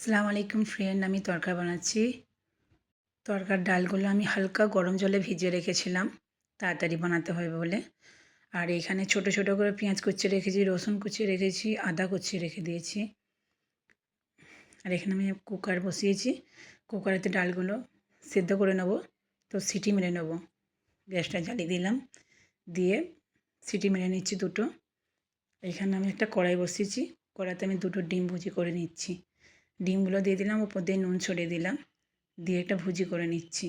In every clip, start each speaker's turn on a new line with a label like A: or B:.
A: আসসালামু আলাইকুম ফ্রেন্ড, আমি তরকা বানাচ্ছি। তরকার ডালগুলো আমি হালকা গরম জলে ভিজিয়ে রেখেছিলাম তাড়াতাড়ি বানাতে হবে বলে। আর এখানে ছোট ছোট করে পেঁয়াজ কুচিয়ে রেখেছি, রসুন কুচিয়ে রেখেছি, আদা কুচিয়ে রেখে দিয়েছি। আর এখানে আমি কুকার বসিয়েছি, কুকারেতে ডালগুলো সেদ্ধ করে নেব। তো সিটি মেরে নেব, গ্যাসটা জ্বালিয়ে দিলাম, দিয়ে সিটি মেরে নিচ্ছি দুটো। এখানে আমি একটা কড়াই বসিয়েছি, কড়াইতে আমি দুটো ডিম ভুজি করে নিচ্ছি। ডিমগুলো দিয়ে দিলাম, উপর দিয়ে নুন ছড়িয়ে দিলাম, দিয়ে একটা ভুজি করে নিচ্ছি।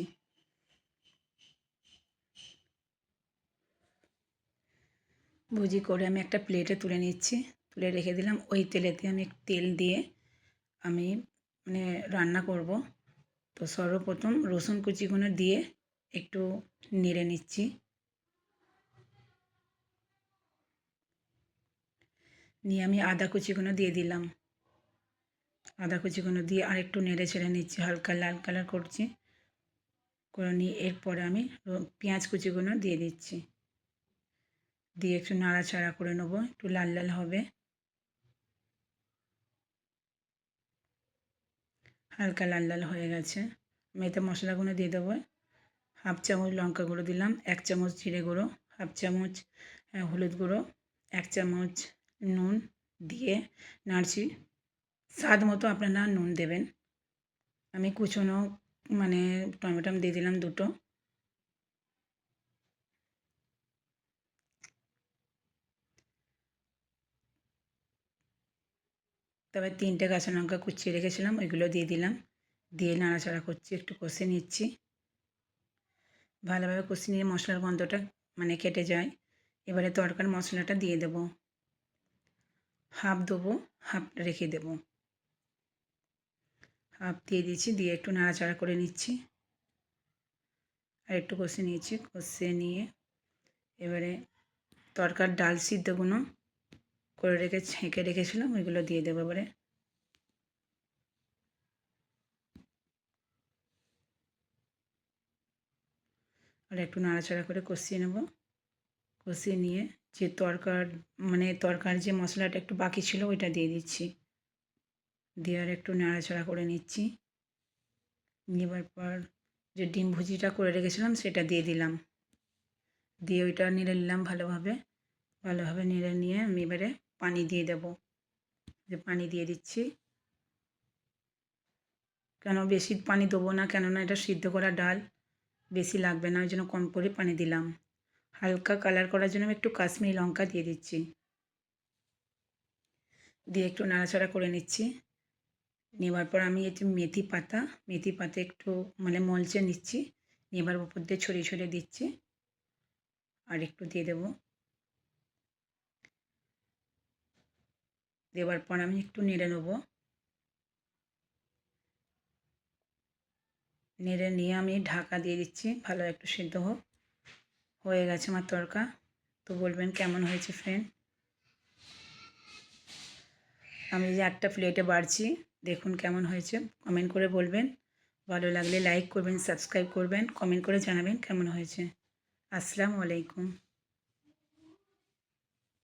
A: ভুজি করে আমি একটা প্লেটে তুলে নিচ্ছি, তুলে রেখে দিলাম। ওই তেলেতে আমি তেল দিয়ে আমি রান্না করব। তো সর্বপ্রথম রসুন কুচিগুলো দিয়ে একটু নেড়ে নিচ্ছি। নিয়ে আমি আদা কুচিগুলো দিয়ে দিলাম, আদা কুচিগুলো দিয়ে আর একটু নেড়ে ছেড়ে নিচ্ছি, হালকা লাল কালার করছি, করে নিয়ে এরপরে আমি পেঁয়াজ কুচিগুলো দিয়ে দিচ্ছি, দিয়ে একটু নাড়াচাড়া করে নেবো, একটু লাল লাল হবে। হালকা লাল লাল হয়ে গেছে, আমি এতে মশলাগুলো দিয়ে দেবো। হাফ চামচ লঙ্কা গুঁড়ো দিলাম, 1 চামচ জিরে গুঁড়ো, হাফ চামচ হলুদ গুঁড়ো, 1 চামচ নুন দিয়ে নাড়ছি। স্বাদ মতো আপনারা নুন দেবেন। আমি কুচনো টমেটো দিয়ে দিলাম দুটো। তবে 3টে কাঁচা লঙ্কা কুচিয়ে রেখেছিলাম, ওইগুলো দিয়ে দিলাম, দিয়ে নাড়াচাড়া করছি, একটু কষে নিচ্ছি। ভালোভাবে কষে নিয়ে মশলার গন্ধটা কেটে যায়। এবারে তরকার মশলাটা দিয়ে দেবো, হাফ দেবো, হাফ রেখে দেবো। হাফ দিয়ে দিয়েছি, দিয়ে একটু নাড়াচাড়া করে নিচ্ছি, আর একটু কষে নিয়েছি। কষে নিয়ে এবারে তরকার ডাল সিদ্ধগুলো করে ছেঁকে রেখেছিলাম, ওইগুলো দিয়ে দেবো এবারে। আর একটু নাড়াচাড়া করে কষিয়ে নেব। কষিয়ে নিয়ে যে তরকার যে মশলাটা একটু বাকি ছিল ওইটা দিয়ে দিচ্ছি, দিয়ে আর একটু নাড়াচাড়া করে নিচ্ছি। নেবার পর যে ডিম ভুজিটা করে রেখেছিলাম সেটা দিয়ে দিলাম, দিয়ে ওইটা নেড়ে নিলাম ভালোভাবে। ভালোভাবে নেড়ে নিয়ে আমি এবারে পানি দিয়ে দেবো, যে পানি দিয়ে দিচ্ছি। কেন বেশি পানি দেবো না, কেননা এটা সিদ্ধ করা ডাল, বেশি লাগবে না, ওই জন্য কম করে পানি দিলাম। হালকা কালার করার জন্য আমি একটু কাশ্মীরি লঙ্কা দিয়ে দিচ্ছি, দিয়ে একটু নাড়াচাড়া করে নিচ্ছি। নেওয়ার পর আমি একটু মেথি পাতা একটু মলচে নিচ্ছি, এবার উপর দিয়ে ছড়িয়ে ছড়িয়ে দিচ্ছি, আর একটু দিয়ে দেবো। দেওয়ার পর আমি একটু নেড়ে নেবো। নেড়ে নিয়ে আমি ঢাকা দিয়ে দিচ্ছি, ভালো একটু সিদ্ধ হোক। হয়ে গেছে আমার তরকা। তো বলবেন কেমন হয়েছে ফ্রেন্ড। আমি যে একটা প্লেটে বাড়ছি, দেখুন কেমন হয়েছে, কমেন্ট করে বলবেন। ভালো লাগলে লাইক করবেন, সাবস্ক্রাইব করবেন, কমেন্ট করে জানাবেন কেমন হয়েছে। আসসালামু আলাইকুম।